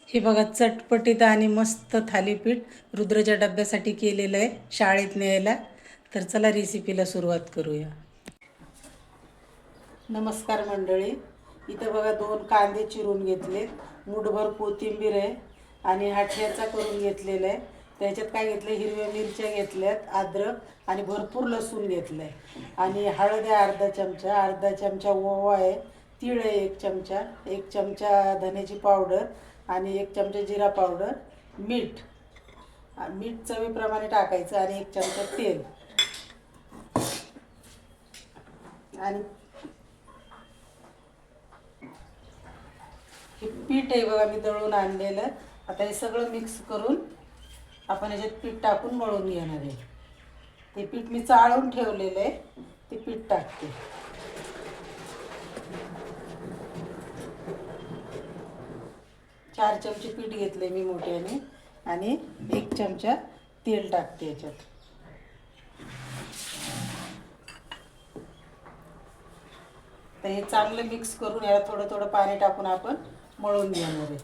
हे बघा चटपटीत आणि मस्त थालीपीठ रुद्रच्या डब्यासाठी केलेलं आहे शाळेत न्यायला. तर चला रेसिपीला सुरुवात करूया. नमस्कार मंडळी. इथं बघा 2 कांदे चिरून घेतले, मुठभर कोथिंबीर आहे आणि हा ठेचा करून घेतलेला आहे. त्याच्यात काय घेतलं, हिरव्या मिरच्या घेतल्यात, अद्रक आणि भरपूर लसूण घेतलं आहे आणि हळद आहे अर्धा चमचा ओवा आहे, तीळ आहे 1 चमचा, 1 चमचा धन्याची पावडर आणि 1 चमचा जिरा पावडर, मीठ मीठ चवीप्रमाणे टाकायचं आणि 1 चमचा तेल आणि हे पीठ आहे बघा मी दळून आणलेलं. आता हे सगळं मिक्स करून आपण याच्यात पीठ टाकून मळून घेणार आहे. ते पीठ मी चाळून ठेवलेलं आहे, ते पीठ टाकते. 4 चमचे पीठ घेतले मी मोठ्याने आणि 1 चमचा तेल टाकते याच्यात. तर हे चांगलं मिक्स करून याला थोडं थोडं पाणी टाकून आपण मळून घेणार आहे.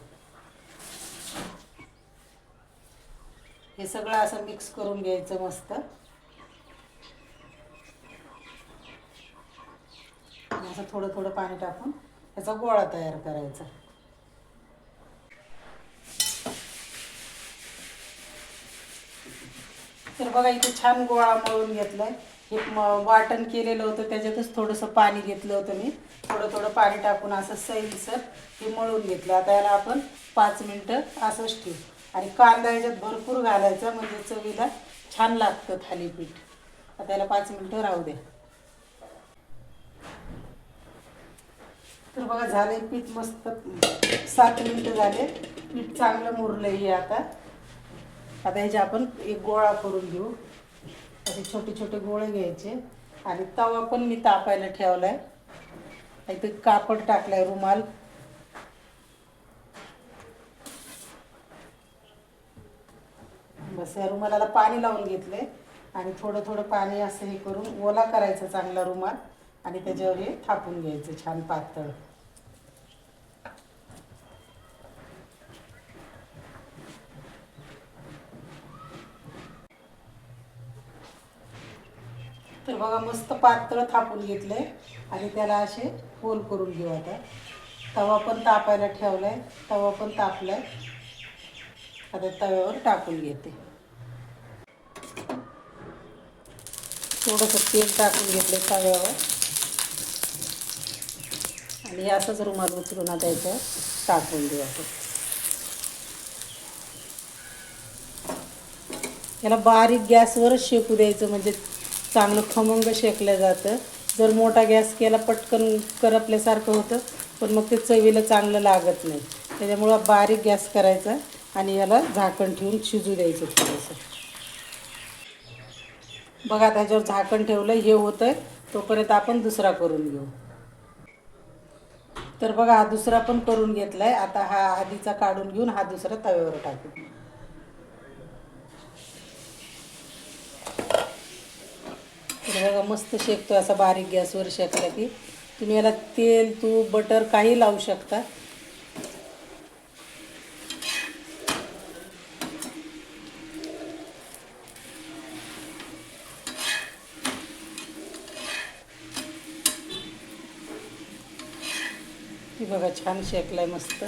हे सगळं असं मिक्स करून घ्यायचं मस्त. असं थोडं थोडं पाणी टाकून याचा गोळा तयार करायचा. तर बघा इथे छान गोळा मळून घेतलाय. हे वाटण केलेलं होतं त्याच्यातच थोडंसं पाणी घेतलं होतं मी, थोडं थोडं पाणी टाकून असं सैलसर हे मळून घेतलं. आता याला आपण 5 मिनटं असंच ठेवू आणि कांदा याच्यात भरपूर घालायचा म्हणजे चवीला छान लागतं थालीपीठ. आता याला 5 मिनटं राहू द्या. तर बघा झाले पीठ मस्त, 7 मिनटं झाले, पीठ चांगलं मुरलं हे. आता ह्याचे आपण एक गोळा करून घेऊ. असे छोटे छोटे गोळे घ्यायचे आणि तवा पण मी तापायला ठेवलाय. इथे कापड टाकलाय, रुमाल. बस या रुमालाला पाणी लावून घेतले आणि थोडं थोडं पाणी असं हे करून ओला करायचा चांगला रुमाल आणि त्याच्यावर हे थापून घ्यायचं छान पातळ. तर बघा मस्त पातळ थापून घेतलंय आणि त्याला असे होल करून घेऊ. आता तवा पण तापायला ठेवलाय, तवा पण तापलाय. आता तव्यावर टाकून घेते. थोडंसं तेल टाकून घेतलं तव्यावर आणि हे असंच रुमाल उचलून आता याच्यावर टाकून देऊ. आपण याला बारीक गॅसवरच शेकू द्यायचं म्हणजे चांगलं खमंग शेकलं जातं. जर मोठा गॅस केला पटकन करपल्यासारखं होतं, पण मग ते चवीला चांगलं लागत नाही. त्याच्यामुळं बारीक गॅस करायचा आणि याला झाकण ठेवून शिजू द्यायचं थोडंसं. बघा त्याच्यावर झाकण ठेवलं, हे होतं तोपर्यंत आपण दुसरा करून घेऊ. तर बघा हा दुसरा पण करून घेतलाय. आता हा आधीचा काढून घेऊन हा दुसरा तव्यावर टाकू. तर बघा मस्त शेकतो असा बारीक गॅसवर शेकला की. तुम्ही याला तेल तूप बटर काही लावू शकता. हे बघा छान शेकलाय मस्त.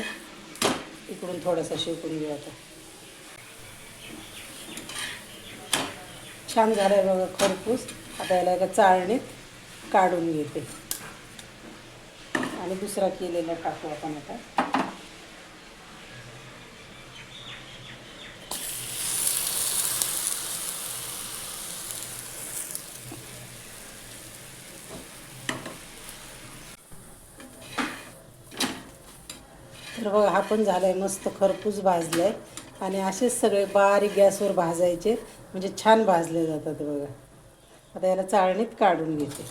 इकडून थोडासा शेकून घेऊ. आता छान झालाय बघा खरपूस. आता याला एका चाळणीत काढून घेते आणि दुसरा केलेला टाकू आपण. आता तर बघा हा पण झालाय मस्त खरपूस भाजलाय आणि असेच सगळे बारीक गॅसवर भाजायचे म्हणजे छान भाजले जातात बघा. आता याला चाळणीत काढून घेते.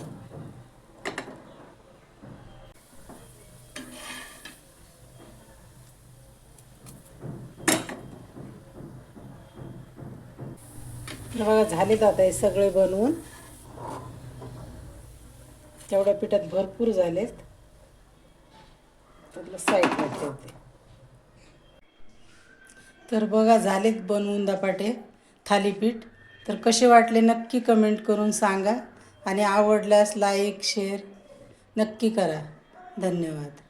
तर बघा झालेत आता हे सगळे बनवून. तेवढ्या पिठात भरपूर झालेत. तर साईडला ठेवते. तर बघा झालेत बनवून धपाटे थालीपीठ. तर कसे वाटले नक्की कमेंट करून सांगा आणि आवडल्यास लाईक शेअर नक्की करा. धन्यवाद.